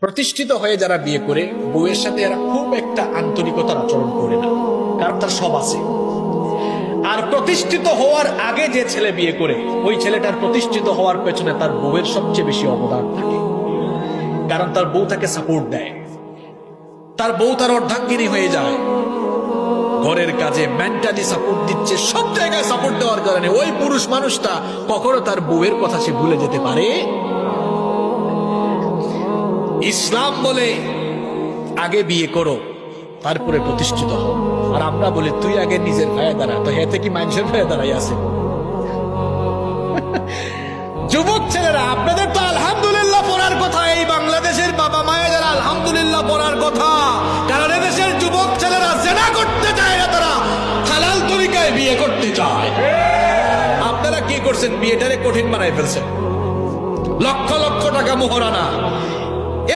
প্রতিষ্ঠিত হয়ে যারা বিয়ে করে বউয়ের সাথে এরা খুব একটা আন্তরিকতার আচরণ করে না, কারণ তার সব আছে। আর প্রতিষ্ঠিত হওয়ার আগে যে ছেলে বিয়ে করে ওই ছেলেটার প্রতিষ্ঠিত হওয়ার পেছনে তার বউয়ের সবচেয়ে বেশি অবদান থাকে, কারণ তার বউ তাকে সাপোর্ট দেয়, তার বউ তার অর্ধাঙ্গিনী হয়ে যায়, ঘরের কাজে মেন্টালি সাপোর্ট দিচ্ছে, সব জায়গায় সাপোর্ট দেওয়ার কারণে ওই পুরুষ মানুষটা কখনো তার বউয়ের কথা সে ভুলে যেতে পারে। ইসলাম বলে আগে বিয়ে করো তারপরে প্রতিষ্ঠিত হও, আর আমরা বলি তুই আগে নিজের ভাইয়া দাঁড়া, তো হেতে কি মানুষের ভাইয়া দাঁড়াই আছে? যুবক ছেলেরা, আপনাদের তো আলহামদুলিল্লাহ পড়ার কথা, এই বাংলাদেশের বাবা মায়েদের আলহামদুলিল্লাহ পড়ার কথা, কারণ এদেশের যুবক ছেলেরা জেনা করতে চায় না, তারা হালাল তরিকায় বিয়ে করতে চায়। আপনারা কি করছেন? বিয়েটারে কঠিন বানাই ফেলছেন, লক্ষ লক্ষ টাকা মোহরানা,